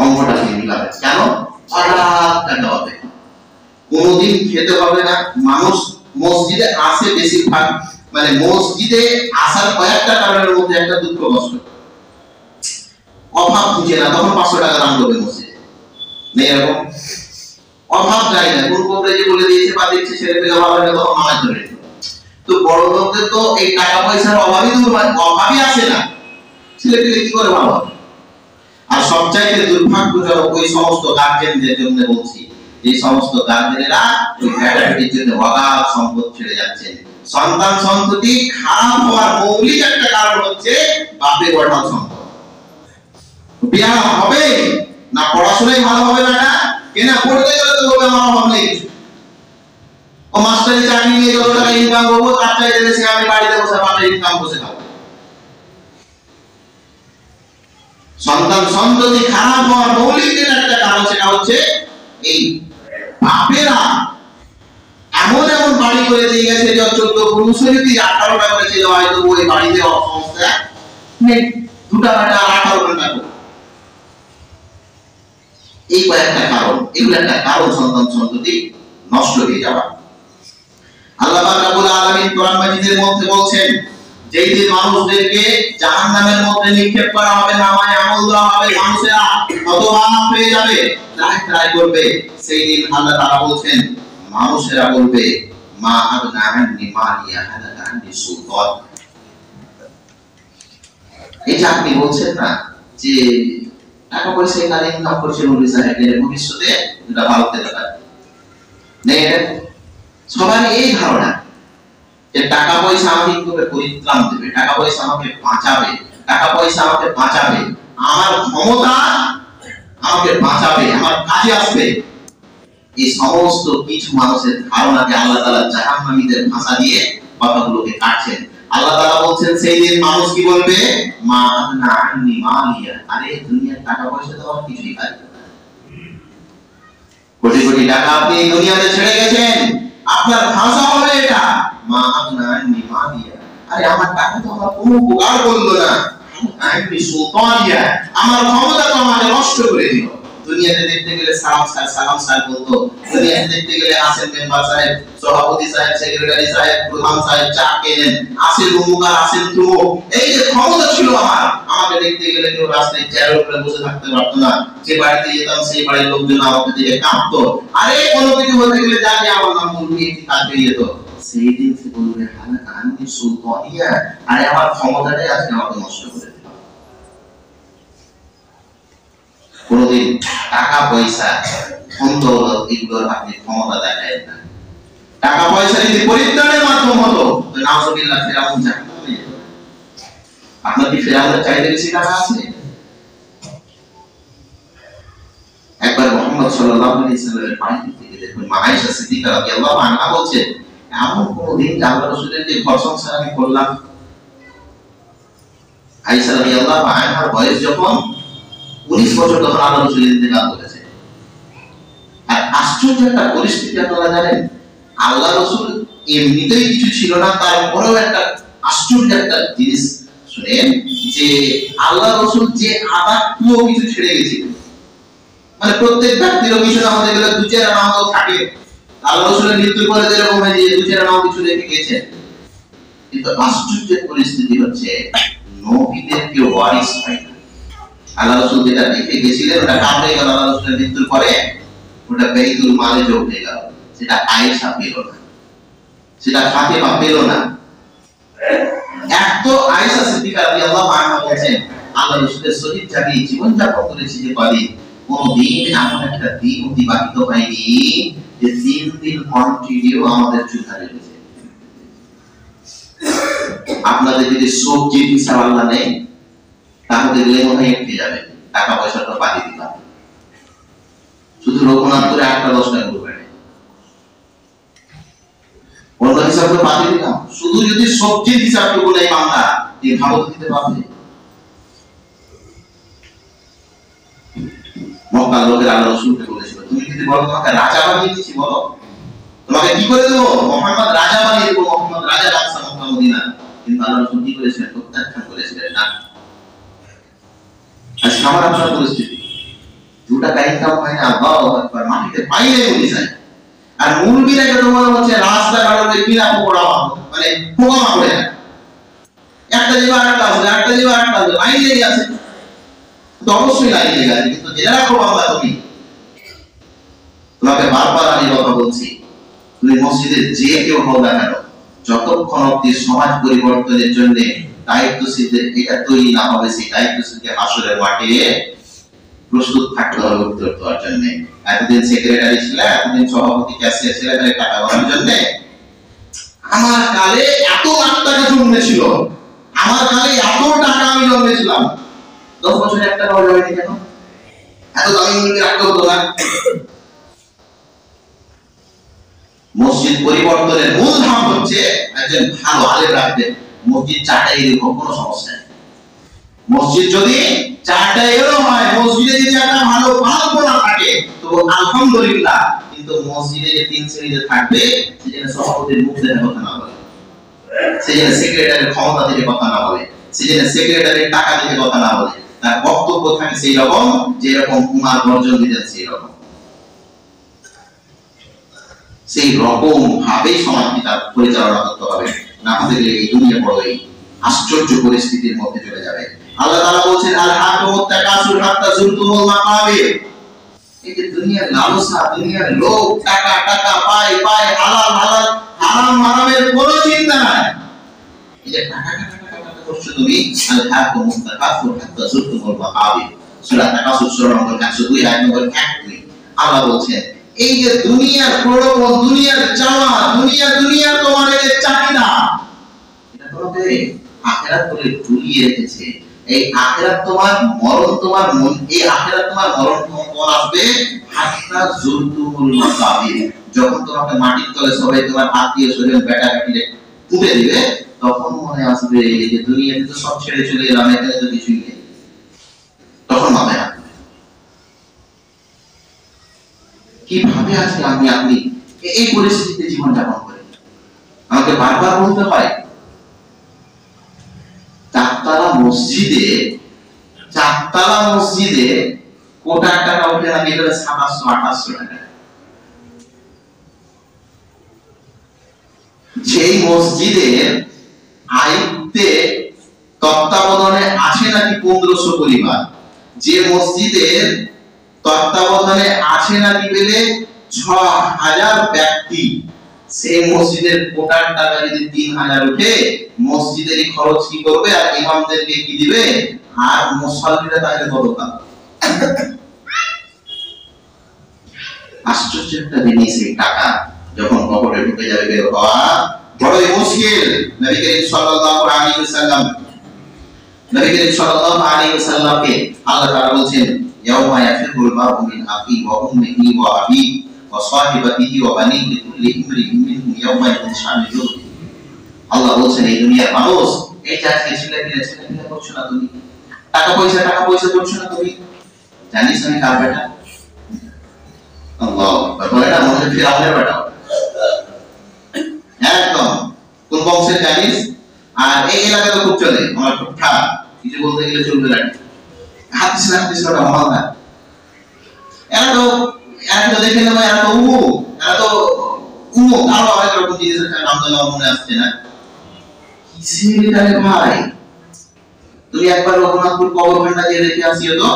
অঙ্গটা মিলাবে কেন? টাকা হবে, কোনদিন খেতে হবে না। মানুষ মসজিদে আসে বেশিরভাগ, মানে মসজিদে আসার কয়েকটা কারণের মধ্যে একটা দুঃখ কষ্ট, অভাব বুঝে না, তখন 500 টাকা দাম দেবে মসজিদে নেই, এরকম অভাব যায় না। কোন কবরে যে বলে দিয়েছে বা দেখছে ছেলে পেলে ভালো লাগে, তখন নামাজ ধরে। তো বড় লোকদের তো এই টাকা পয়সার অভাবই অভাবই আসে না, ছেলে পেলে কি করে ভালো হবে? আর সবচাইতে দুর্ভাগ্যজনক ওই সমস্ত গার্জেনদের জন্য বলছি, যে সমস্ত গার্জেনেরা ওই ফ্যামিলির জন্য অগাধ সম্পদ ছেড়ে যাচ্ছেন। সন্তান সন্ততি খারাপ হওয়ার মৌলিক একটা কারণ হচ্ছে বাপের অঢাল সম্পদ। বিয়া হবে না, পড়াশোনায় ভালো হবে না, কেনা পড়তে গেলে তো হবে আমার অভাব নেই, ও মাস্টারি চাকরি নিয়ে যত টাকা ইনকাম করবো তার চাইতে বেশি আমি বাড়িতে বসে বাপের ইনকাম বসে খাবো। সন্তান সন্ততি খারাপ হওয়ার মৌলিক একটা কারণ, সেটা হচ্ছে এই বাপেরা এমন এমন বাড়ি করে দিয়ে গেছে যে 14 যদি 18টা করে ছিল, হয়তো ওই বাড়িতে অবস্থা নেই, 2টা বেটা 18 ঘন্টা করে। এই কয়েকটা কারণ, এগুলো একটা কারণ সন্তান সন্ততি নষ্ট হয়ে যাওয়া। আল্লাহ পাক রব্বুল আলামিন কোরআন মাজিদের মধ্যে বলছেন, যেই দিন মানুষদেরকে জাহান্নামের মধ্যে নিক্ষেপ করা হবে, নামায় আমল দেওয়া হবে, মানুষেরা হতবাক হয়ে যাবে, ট্রাই করবে, সেই দিন আল্লাহ তাআলা বলছেন, মানুষেরা বলবে মা আগনা আননি মালিয়া হালাকা আননি সুলতান। এই যে আপনি বলছেন না যে টাকা পয়সা এখানে ইনকাম করছে নবী সাহেব, ভবিষ্যতে এটা ভালো খেতে পারে নেই, সবার এই ধারণা যে টাকা পয়সা আমাকে কিভাবে পরিত্রাণ দেবে, টাকা পয়সা আমাকে বাঁচাবে, টাকা পয়সা আমাকে বাঁচাবে, আমার ক্ষমতা আমাকে বাঁচাবে, আমার কাজে আসবে। এই সমস্ত কিছু মানুষের ধারণাকে আল্লাহ তাআলা জাহান্নামীদের ভাষা দিয়ে কথাগুলোকে কাটছেন। আল্লাহ তাআলা বলছেন, সেই দিন মানুষ কি বলবে, মা আগনা আননি মালিয়া, আরে দুনিয়ার টাকা পয়সা তো আর কিছুই কাজে না, কোটি কোটি টাকা আপনি দুনিয়াতে ছেড়ে গেছেন, আপনার ভাষা হবে এটা, মা আগনা আননি মালিয়া, আরে আমার টাকা তো আমার কোনো উপকার করলো না, আমি সুলতানিয়া, আমার ক্ষমতা তো আমাকে নষ্ট করে দিল। দুনিয়াতে দেখতে গেলে সালাম স্যার বলতো, দুনিয়াতে দেখতে গেলে আসেন মেম্বার সাহেব, সভাপতি সাহেব, সেক্রেটারি সাহেব, প্রধান সাহেব, চা কেনেন, আসেন অমুক আর আসেন তমুক। এই যে ক্ষমতা ছিল আমার, আমাকে দেখতে গেলে কেউ রাস্তায় চেয়ারের উপরে বসে থাকতে পারতো না। যে বাড়িতে যেতাম সেই বাড়ির লোকজন আমাকে দেখে কাঁপতো। আরে কোনো কিছু বলতে গেলে জানি আমার নাম বলবি, একটি কাজ পেয়ে যেত। সেই দিন সে বলবে হানা আমি সুলতানিয়া, আরে আমার ক্ষমতাটাই আজকে আমাকে নষ্ট করে দিল। কোনদিন টাকা পয়সা ধন দৌলত এগুলোর আপনি ক্ষমতা দেখায় না। টাকা পয়সা যদি পরিত্রাণের মাধ্যম হতো তো নাউজুবিল্লাহ ফেরাউন জাহান্নামে যেত। আপনার কি ফেরাউনের চাইতে বেশি টাকা আছে? একবার মুহাম্মদ সাল্লাল্লাহু আলাইহি ওয়াসাল্লামের বাড়ি থেকে দেখুন মা আয়েশা সিদ্দিকা রাদিয়াল্লাহু আনহা বলছেন, এমন কোনদিন আল্লাহর রাসূলের যে ঘর সংসার আমি করলাম। আয়েশা রাদিয়াল্লাহু আনহার বয়স যখন 19 বছর তখন আল্লাহর রাসূল ইন্তেকাল করেছে। আর আশ্চর্য একটা পরিস্থিতি আপনারা জানেন, আল্লাহর রাসূল এমনিতেই কিছু ছিল না, তারপরেও একটা আশ্চর্য একটা জিনিস শুনেন যে আল্লাহর রাসূল যে আবাদগুলো কিছু ছেড়ে গেছিলেন, মানে প্রত্যেক ব্যক্তিরও কিছু না হতে গেলে দু চার নাম তো থাকে। আল্লাহর রাসূলের মৃত্যুর পরে যেরকম হয় যে দু চার নাম কিছু রেখে গেছেন, কিন্তু আশ্চর্যের পরিস্থিতি হচ্ছে নবীদের কেউ ওয়ারিস হয় না। আল্লাহ রাসূল যেটা রেখে গেছিলেন ওটা কামড়ে গেল আল্লাহ রাসূলের মৃত্যুর পরে, ওটা বাইতুল মালে যোগ হয়ে গেল। সেটা আয়েশা পেল না, সেটা ফাতেমা পেল না। এক তো আয়েশা সিদ্দিকা রাদিয়াল্লাহু আনহা বলেন, আল্লাহ রাসূলের শহীদ জাতি জীবন যাপন করেছি যে কদিন, কোনদিন এমন একটা দিন অতিবাহিত হয়নি যে 3 দিন কন্টিনিউ আমাদের চুলা লেগেছে। আপনাদের যদি সবজি হিসাব আল্লাহ নেই তাহলে লেমন হয়ে উঠে যাবে, টাকা পয়সা তো বাকি দিলাম। শুধু রঘুনাথ করে 8টা 10টা করবে, অন্য হিসাব তো বাকি দিলাম। শুধু যদি সবজির হিসাবটুকু নেই বান্দা, এই ভালো দিতে পারবে? মক্কার লোকের আল্লাহ রাসূলকে বলেছিল, তুমি যদি বলো তোমাকে রাজা বানিয়ে দিচ্ছি, বলো তোমাকে কি করে দেবো? মুহাম্মদ রাজা বানিয়ে দেবো, মুহাম্মদ রাজা বাদশা মক্কা মদিনা। কিন্তু আল্লাহ রাসূল কি করেছিলেন? প্রত্যাখ্যান করেছিলেন না। আজকে আমার আপনার পরিস্থিতি, 2 টাকা ইনকাম হয় না, আল্লাহু আকবার, মাটিতে পাইলে উঠে যায়। আর মুরগিরা যত বড় হচ্ছে রাস্তাঘাটে কিনা পড়া, মানে পোকা মারে না, একটা জীবা আরেকটা আসবে, একটা জীবা আরেকটা আসবে, লাইন লেগে আছে। তো অবশ্যই লাইন লেগে আছে, কিন্তু জেনে রাখো বাবা, তোমাকে বারবার আমি কথা বলছি, তুমি মসজিদে যে কেউ হও না কেন, যতক্ষণ অব্দি সমাজ পরিবর্তনের জন্য দায়িত্বশীলদের এটা তৈরি না হবে, সেই দায়িত্বশীলকে হাসরের মাঠে প্রস্তুত থাকতে হবে উত্তর দেওয়ার জন্য। এতদিন সেক্রেটারি ছিল, এতদিন সভাপতি, ক্যাশিয়ার ছিল, তাহলে টাকা বানানোর জন্য। আমার কালে এত লাখ টাকা জন্মেছিল, আমার কালে এত টাকা আমি জন্মেছিলাম, 10 বছরে একটা টাকা জন্মেনি কেন? এত দামি মুরগি রাখতে হতো না। মসজিদ পরিবর্তনের মূল ধাপ হচ্ছে একজন ভালো আলেম রাখবেন। মসজিদ 4টা এরকম কোনো সমস্যা নেই। মসজিদ যদি 4টা এরকম হয়, মসজিদে যদি একটা ভালো পালকোনা থাকে তো আলহামদুলিল্লাহ। কিন্তু মসজিদে যে 3 শ্রেণীতে থাকবে, সেখানে সভাপতির মুখ দেখে কথা না বলে, সেখানে সেক্রেটারির ক্ষমতা থেকে কথা না বলে, সেখানে সেক্রেটারির টাকা থেকে কথা না বলে, তার বক্তব্য থাকে সেই রকম যেরকম কুমার বর্জন দিতেন সেই রকম, সেই রকম ভাবে সমাজটা পরিচালনা করতে হবে। না হলে এই দুনিয়া বড়ই আশ্চর্য পরিস্থিতির মধ্যে চলে যাবে। আল্লাহ তাআলা বলেন, আল হাকুমুত তাকাসুর হাত্তা যুরতুমুল মাকাবির। এই যে দুনিয়ার লালসা, দুনিয়ার লোভ, টাকা টাকা, পাই পাই, হালাল হালাল, হারাম হারামের কোনো চিন্তা নাই। এই যে টাকা টাকা টাকা করছো তুমি, আল হাকুমুত তাকাসুর হাত্তা যুরতুমুল মাকাবির। সূরা তাকাসুর সূরা নম্বর 102 আয়াত নম্বর 1 আল্লাহ বলেন, এই যে দুনিয়ার প্রলোভন, দুনিয়ার চাওয়া, দুনিয়ার তোমার এই চাহিদা, এটা তোমাকে আখিরাত বলে ঝুলিয়ে রেখেছে। এই আখিরাত তোমার মরণ, তোমার মন, এই আখিরাত তোমার মরণ কখন আসবে? হাত্তা যুরতুমুল মাকাবির। যখন তোমাকে মাটির তলে সবাই তোমার আত্মীয় স্বজন বেটা বেটিরে পুঁতে দিবে, তখন মনে আসবে এই যে দুনিয়াতে তো সব ছেড়ে চলে এলাম, এখানে তো কিছুই নেই। তখন মাথায় আসবে কিভাবে আজকে আপনি এই পরিস্থিতিতে জীবন যাপন করেন। আমাকে বারবার বলতে হয় চারতলা মসজিদে কোটার টাকা উঠে না গেলে 700-800 টাকা। যেই মসজিদের আয়ত্তে তত্ত্বাবধানে আছে নাকি 1500 পরিবার, যে মসজিদের তত্ত্বাবধানে আছে নাকি পেলে 6000 ব্যক্তি, সেই মসজিদের কোটার টাকা যদি 3000 উঠে, মসজিদেরই খরচ কি করবে আর ইমামদেরকে কি দিবে, আর মুসল্লিরা তাহলে কত পাবে? আশ্চর্য একটা জিনিস। এই টাকা যখন পকেটে ঢুকে যাবে বের হওয়া বড়ই মুশকিল। নবী করিম সাল্লাল্লাহু আলাইহি ওয়াসাল্লামকে আল্লাহ তাআলা বলেন, ইয়াউমা ইয়াফিরুল মার'উ মিন আখিহি ওয়া উম্মিহি ওয়া আবিহি ওয়া সাহিবাতিহি ওয়া বানিহি লিকুল্লি ইমরিইন মিনহুম ইয়াউমা ইযিন শানিন ইউগনি। আল্লাহ বলেন, এই দুনিয়ার মানুষ, এই যা ছেলেপিলে করছো না তুমি, টাকা পয়সা করছো না তুমি, জানিস আমি কার বেটা? আল্লাহ বলে না, মনে ফিরাউনের বেটা। একদম কোন বংশের জানিস? আর এই এলাকাতে খুব চলে আমার ঠোঁটা, কিছু বলতে গেলে চলবে না, হাতিস না মহানা। এরা তো দেখে নেবো, এরা তো আরো অনেক রকম জিনিসের নাম মনে আসছে না। কিসের ভাই, তুমি একবার রঘুনাথপুর কবর ভান্ডা দিয়ে রেখে আসিও তো,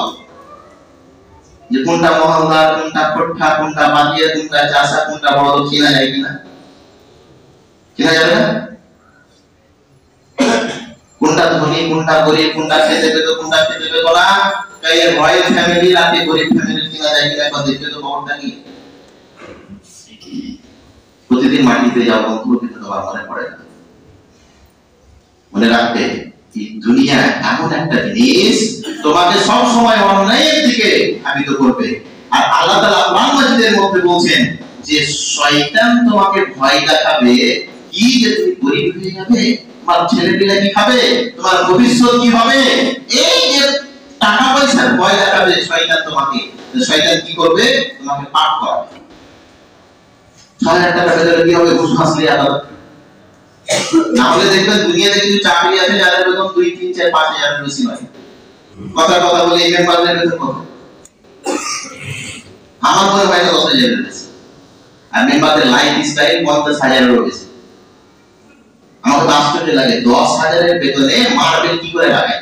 যে কোনটা মহল্লা, কোনটা কোঠা, কোনটা বাগিয়া, কোনটা চাষা, কোনটা বড়, চেনা যায় কিনা? চেনা যাবে না? কোনটা ধনী, কোনটা গরিব, কোনটা খেতে পেত, কোনটা খেতে পেত না, এর রয়্যাল ফ্যামিলি রাতে গরিব ফ্যামিলি চেনা যায় কিনা? একবার দেখতে তো খবরটা কি। প্রতিদিন মাটিতে যাও বন্ধু, কিন্তু তোমার মনে পড়ে না। মনে রাখবে, এই দুনিয়া এমন একটা জিনিস, তোমাকে সব সময় অন্যায়ের দিকে ধাবিত করবে। আর আল্লাহ তাআলা কোরআন মাজিদের মধ্যে বলেন যে শয়তান তোমাকে ভয় দেখাবে কি, যে তুমি গরিব হয়ে যাবে, তোমার ছেলেপিলে কি খাবে, তোমার ভবিষ্যৎ কি হবে, এই যে টাকা পয়সার ভয় দেখাবে শয়তান তোমাকে। শয়তান কি করবে? তোমাকে পাপ করাবে। 6000 টাকা বেতনে কি হবে? ঘুষ ফাঁসলে আলাদা। না হলে দেখবেন দুনিয়াতে কিছু চাকরি আছে যাদের বেতন 2, 3, 4, 5,000 এর বেশি নয়। কথা বলে এই মেম্বারদের বেতন কত? আমার মনে হয় 10,000 এর বেশি। আর মেম্বারদের লাইফ স্টাইল 50,000 এর বেশি। আমার তো আশ্চর্য লাগে, 10,000 এর বেতনে মার্বেল কি করে লাগায়?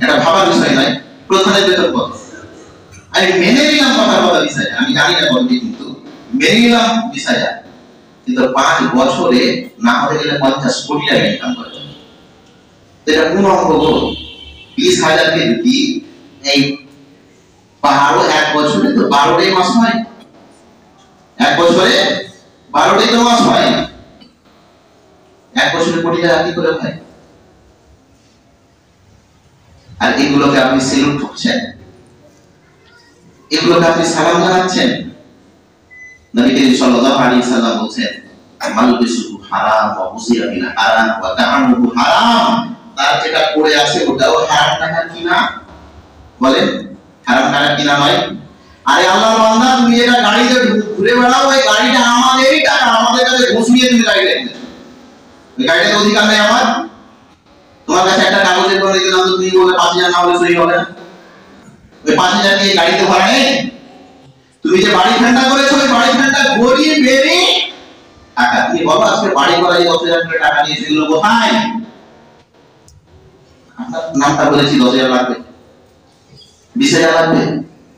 এটা ভাবার বিষয় নয়। প্রধানের বেতন কত? আমি মেনে নিলাম কথা বিষয়, আমি জানি না কত, কিন্তু মেনে নিলাম 20,000, কিন্তু 5 বছরে না হতে গেলে 50 কোটি টাকা ইনকাম করে। এটা কোন অঙ্ক গো? 20,000 কে যদি এই 1 বছরে তো 12টাই মাস হয়, 1 বছরে 12টাই তো মাস হয়, 1 বছরে কোটি টাকা কি করে হয়? আর এগুলোকে আপনি সেলুট করছেন, এগুলোকে আপনি সালাম জানাচ্ছেন। নবী করিম সাল্লাল্লাহু আলাইহি ওয়াসাল্লাম বলেন, মালবিসুহু হারাম ওয়া উযিয়া বিল হারাম ওয়া তা'ামুহু হারাম। তার যেটা পড়ে আছে ওটাও হারাম টাকা কিনা? বলেন, হারাম টাকা কিনা হয়? আরে আল্লাহর বান্দা, তুমি এটা গাড়িতে ঘুরে বেড়াও, ওই গাড়িটা আমাদেরই টাকা, আমাদের কাছে ঘুষ নিয়ে তুমি গাড়ি রেখেছো। ওই গাড়িটার অধিকার নেই আমার। তোমার কাছে একটা কাগজের করে দিলাম, তো তুমি বলে 5,000 না হলে সই হবে না। ওই 5,000 কি গাড়িতে ভরা নেই? তুমি যে বাড়ি ঠান্ডা করেছো, ওই বাড়ি ঠান্ডা গরিবেরই টাকা। তুমি বলো আজকে বাড়ি করা যে 10,000 করে টাকা দিয়েছে, এগুলো কোথায়? আপনার নামটা বলেছি, 10,000 লাগবে, 20,000 লাগবে,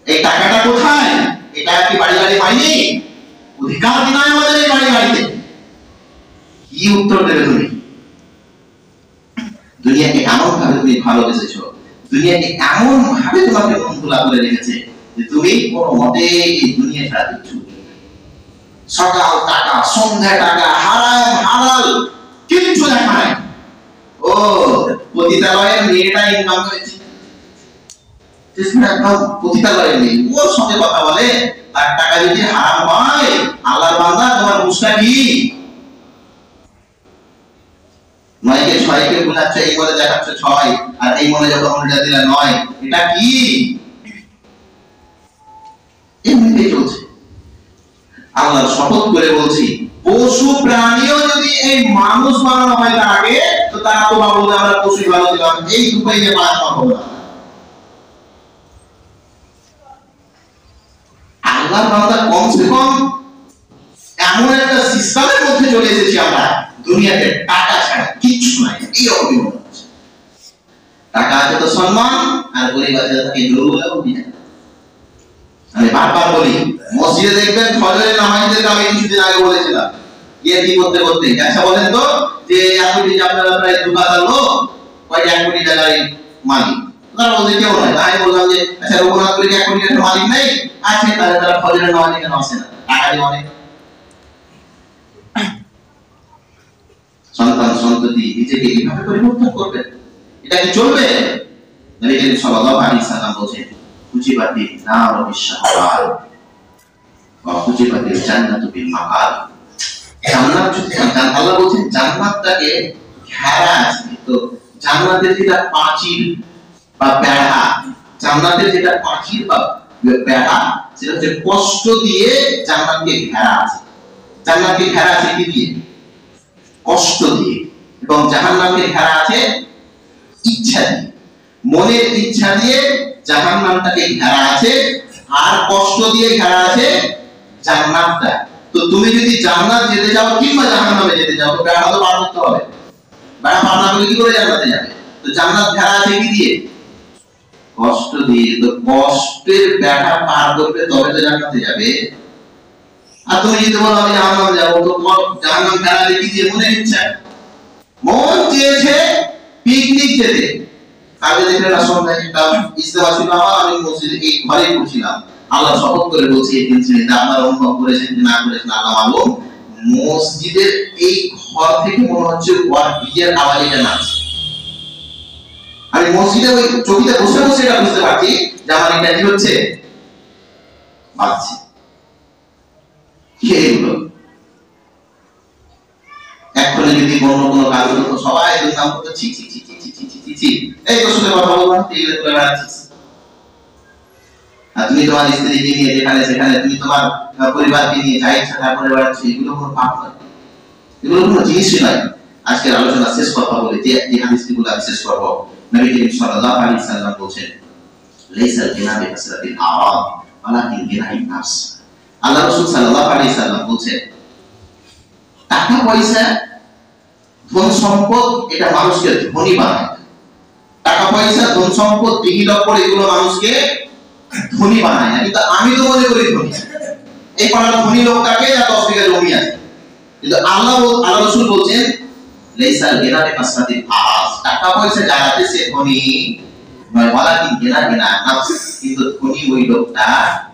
এই টাকাটা কোথায়? এটা কি বাড়ি হয়নি? অধিকার কি নয় আমাদের এই বাড়িতে? কি উত্তর দেবে তুমি? দুনিয়াকে এমন ভাবে তুমি ভালোবেসেছো, দুনিয়াকে এমন ভাবে তোমাকে মন খোলা করে রেখেছে যে তুমি কোনো মতে এই দুনিয়া ছাড়া কিছু, সকাল টাকা, সন্ধ্যা টাকা, হারাম হালাল কিচ্ছু দেখা নাই। ও পতিতালয়ের মেয়েটা ইনকাম করেছে, পতিতালয়ের মেয়ে, ওর সঙ্গে কথা বলে, তার টাকা যদি হারাম হয়, আল্লাহর বান্দা তোমার বুঝটা কি? 9 কে 6 কে বোঝাচ্ছ, এই বলে দেখাচ্ছ 6, আর এই মনে যখন উল্টা দিলে 9, এটা কি? এমনি চলছে। আল্লাহর শপথ করে বলছি, পশু প্রাণীও যদি এই মানুষ বানানো হয় তার আগে, তো তারা তো বলবে আমরা পশু ভালো ছিলাম, এই উপায় নিয়ে মারামার হবে না। আল্লাহর বান্দা কমসে কম এমন একটা সিস্টেমের মধ্যে চলে এসেছি আমরা, দুনিয়াতে টাকা ছাড়া কিচ্ছু নাই, এই অভিমান হচ্ছে। টাকা আছে তো সম্মান, আর গরিব আছে তাকে দুর্বল অভিমান। আমি বারবার বলি, মসজিদে দেখবেন ফজরের নামাজের আমি কিছুদিন আগে বলেছিলাম, কি করতে করতে আচ্ছা বলেন তো যে 1 কোটি আপনারা প্রায় দোকানদার লোক, কয়টা 1 কোটি টাকার মালিক? তারা বলছে কেউ নয়। আমি বললাম যে আচ্ছা রঘুনাথপুরে 1 কোটি টাকার মালিক নেই, আছে, তাহলে তারা ফজরের নামাজে কেন আসে না? টাকা দিয়ে অনেক সন্তান সন্ততি নিজেকে কিভাবে পরিবর্তন করবে, এটা কি চলবে? নবী করিম সাল্লাল্লাহু আলাইহি সাল্লাম বলেন কুজিবাতি নার বিশাহার ওয়া কুজিবাতি জান্নাতু বিল মাকার। জান্নাত, আল্লাহ বলেন জান্নাতটাকে ঘেরা আছে। তো জান্নাতের যেটা প্রাচীর বা বেড়া, জান্নাতের যেটা প্রাচীর বা বেড়া, সেটা হচ্ছে কষ্ট দিয়ে জান্নাতকে ঘেরা আছে। জান্নাতকে ঘেরা আছে কি দিয়ে? কষ্ট দিয়ে। এবং জাহান্নামকে ঘেরা আছে ইচ্ছা দিয়ে, মনের ইচ্ছা দিয়ে জাহান্নামটাকে ঘেরা আছে, আর কষ্ট দিয়ে ঘেরা আছে জান্নাতটা। তো তুমি যদি জান্নাত যেতে চাও কিংবা জাহান্নামে যেতে চাও, তো বেড়া তো পার করতে হবে। বেড়া পার না করলে কি করে জান্নাতে যাবে? তো জান্নাত ঘেরা আছে কি দিয়ে? কষ্ট দিয়ে। তো কষ্টের বেড়া পার করবে তবে তো জান্নাতে যাবে। আর তুমি যদি বলো আমি জাহান্নামে যাবো, তো জাহান্নাম ঘেরা আছে কি দিয়ে? মনের ইচ্ছা। মন চেয়েছে পিকনিক যেতে। কাজে দেখে রাসূল একটা ইস্তেমা ছিল আমার, আমি মসজিদে এই ঘরে পড়ছিলাম। আল্লাহ শপথ করে বলছি এই দিন ছিল, আপনারা অনুভব করেছেন কি না করেছেন আল্লাহ মালুম, মসজিদের এই ঘর থেকে মনে হচ্ছে ওয়ার ডিজের আওয়াজ এটা নাচছে। আমি মসজিদে ওই চকিতে বসে বসে এটা বুঝতে পারছি যে আমার এটা কি হচ্ছে, বাজছে। কি এগুলো? এখনো যদি কোনো কাজ হতো সবাই দুর্নাম করতো, ছি ছি ছি ছি ছি ছি ছি ছি, এই তো শুনে কথা বলবো এইগুলো করে বেড়াচ্ছিস। আর তুমি তোমার স্ত্রীকে নিয়ে যেখানে সেখানে, তুমি তোমার পরিবারকে নিয়ে যা ইচ্ছা তা করে বেড়াচ্ছ, এগুলো কোনো পাপ নয়, এগুলো কোনো জিনিসই নয়। আজকের আলোচনা শেষ কথা বলে যে হাদিসগুলো আমি শেষ করবো। নবী করিম সাল্লাল্লাহু আলাইহি সাল্লাম বলেন লাইসাল গিনা বিকাসরাতিল আরাদ ওয়ালাকিন গিনাউন নাফস। আল্লাহ রাসূল সাল্লাল্লাহু আলাইহি সাল্লাম বলেন টাকা পয়সা ধন সম্পদ এটা মানুষকে ধনী বানায়। টাকা পয়সা ধন সম্পদ ডিগ্রি করে এগুলো মানুষকে ধনী বানায় না। কিন্তু আমি তো মনে করি ধনী, এই পাড়ার ধনী লোকটাকে যা 10 বিঘা জমি আছে। কিন্তু আল্লাহ রাসূল বলেন লাইসাল গিনা বিকাসরাতিল আরাদ, টাকা পয়সা যার আছে সে ধনী নয়, ওয়ালাকিন গিনাউন নাফস, কিন্তু ধনী ওই লোকটা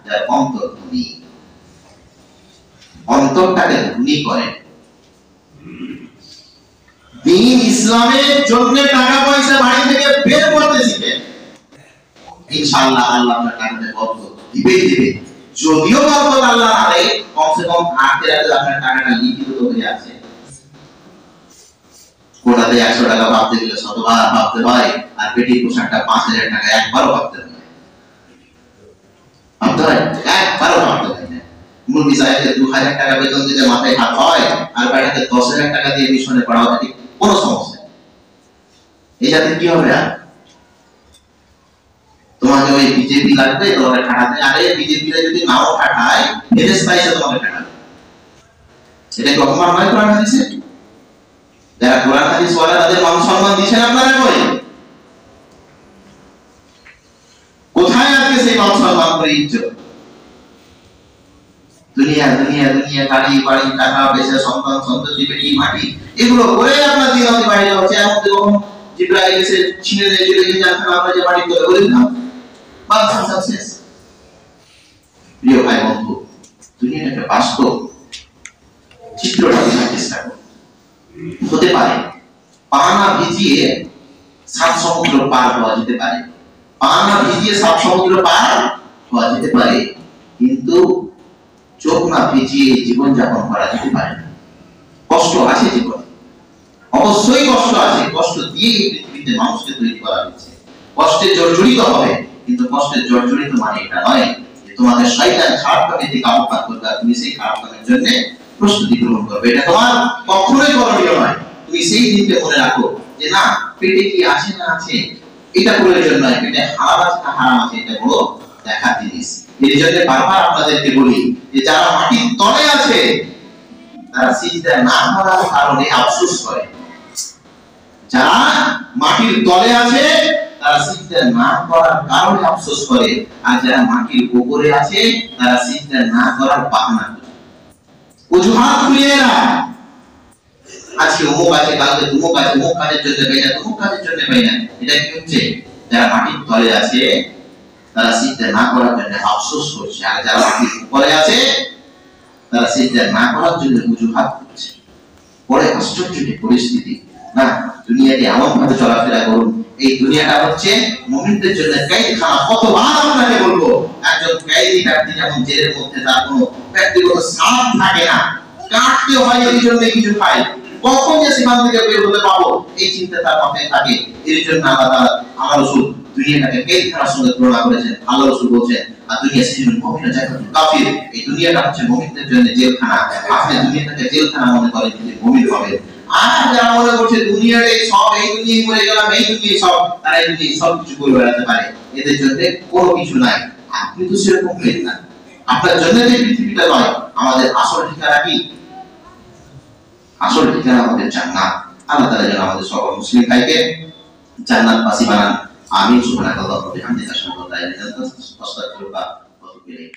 যার অন্তর ধনী, অন্তরটাকে ধনী করে। দ্বীন ইসলামের জন্য টাকা পয়সা বাড়ি থেকে বের করতে শিখে, ইনশাআল্লাহ আল্লাহ আপনার টাকাতে বরকত দিবে। যদিও বরকত আল্লাহ না দেয়, কমসে কম আখিরাতে আপনার টাকাটা লিখিত হয়ে আছে। কোটাতে 100 টাকা ভাবতে গেলে 100 বার ভাবতে হয়, আর পেটি পোশাকটা 5000 টাকা একবারও ভাবতে হয়, একবারও ভাবতে হয় না। মুরগি সাহেবকে 2000 টাকা বেতন দিতে মাথায় হাত হয়, আর বেটাকে 10000 টাকা দিয়ে মিশনে পড়াও, ঠিক কোনো সমস্যা নেই। এই জাতির কি হবে? আর তোমাকে ওই বিজেপি লাগবে তোমাকে খাটাতে, আরে বিজেপিরা যদি নাও খাটায় ফেরেশতা এসে তোমাকে খাটাবে। এটা কি অপমান নয় কোরআন হাদিসে? যারা কোরআন হাদিস ওয়ালা তাদের মান সম্মান দিচ্ছেন আপনারা কই? কোথায় আজকে সেই মান সম্মান করে ইজ্জত? দুনিয়া দুনিয়া দুনিয়া, গাড়ি বাড়ি টাকা পয়সা সন্তান সন্ততি বেটি মাটি, এগুলো করে আপনার দিন অতিবাহিত হচ্ছে। এমন যখন জিব্রাইল এসে ছিনে নিয়ে চলে গেছে, আমরা যে বাড়ি করে বলি না বাস সাকসেস। প্রিয় ভাই বন্ধু, দুনিয়াটা একটা বাস্তব চিত্রটা বোঝার চেষ্টা করুন। হতে পারে পানা ভিজিয়ে 7 সমুদ্র পার হওয়া যেতে পারে, পানা ভিজিয়ে 7 সমুদ্র পার হওয়া যেতে পারে, কিন্তু চোখ না ভিজিয়ে জীবন যাপন করা যেতে পারে না। কষ্ট আছে জীবনে, অবশ্যই কষ্ট আছে। কষ্ট দিয়ে এই পৃথিবীতে মানুষকে তৈরি করা হয়েছে। কষ্টে জর্জরিত হবে, কিন্তু কষ্টের জর্জরিত মানে এটা নয় যে তোমাদের শয়তান খারাপ কাজে দিকে আহ্বান করবে আর তুমি সেই খারাপ কাজের জন্য প্রস্তুতি গ্রহণ করবে। এটা তোমার কখনোই করণীয় নয়। তুমি সেই দিনকে মনে রাখো যে না পেটে কি আছে না আছে এটা প্রয়োজন নয়, পেটে হালাল আছে না হারাম আছে এটা বড় দেখার জিনিস। এই জন্য বারবার আপনাদেরকে বলি যে যারা মাটির তলে আছে তারা সিজদা না করার কারণে আফসোস করে, যারা মাটির তলে আছে তারা সিজদা না করার কারণে আফসোস করে, আর যারা মাটির উপরে আছে তারা সিজদা না করার বাহানা করে অজুহাত খুলিয়ে না, আজকে অমুক আছে কালকে তুমুক আছে, অমুক কাজের জন্য পাই না তুমুক কাজের জন্য পাই না। এটা কি হচ্ছে? যারা মাটির তলে আছে তারা সিজদা না করার জন্য আফসোস করছে, আর যারা মাটির উপরে আছে তারা সিজদা না করার জন্য অজুহাত করছে। পরে আশ্চর্য পরিস্থিতি না, দুনিয়াতে এমন ভাবে চলাফেরা করুন, এই দুনিয়াটা হচ্ছে মুমিনদের জন্য কয়েদখানা। কতবার আপনাকে বলবো, একজন কয়েদি ব্যক্তি যেমন জেলের মধ্যে তার কোনো ব্যক্তিগত স্বাদ থাকে না, কাটতে হয় এই জন্য কিছু খায়, কখন যে সীমান্ত থেকে বের হতে পারবো এই চিন্তা তার মাথায় থাকে। এর জন্য আল্লাহ রাসূল দুনিয়াটাকে কয়েদখানার সঙ্গে তুলনা করেছেন। আল্লাহ রাসূল বলেছেন আর দুনিয়া সিজনুল মুমিন জান্নাতুল কাফির, এই দুনিয়াটা হচ্ছে মুমিনদের জন্য জেলখানা। আপনি দুনিয়াটাকে জেলখানা মনে করেন যদি মুমিন হবেন। আর যারা মনে করছে দুনিয়াটাই সব, এই দুনিয়ায় মরে গেলাম, এই দুনিয়ায় সব, তারা এই দুনিয়ায় সব কিছু করে বেড়াতে পারে, এদের জন্য কোনো কিছু নাই। আপনি তো সেরকম হলেন না, আপনার জন্য যে পৃথিবীটা নয়, আমাদের আসল ঠিকানা কি? আসল ঠিকানা আমাদের জান্নাত। আল্লাহ তাআলা যেন আমাদের সকল মুসলিম ভাইকে জান্নাতবাসী বানান। আমিন। সুবহানাল্লাহি ওয়া বিহামদিহি, আশহাদু আল্লা ইলাহা ইল্লাল্লাহ, আস্তাগফিরুকা ওয়া আতুবু ইলাইক।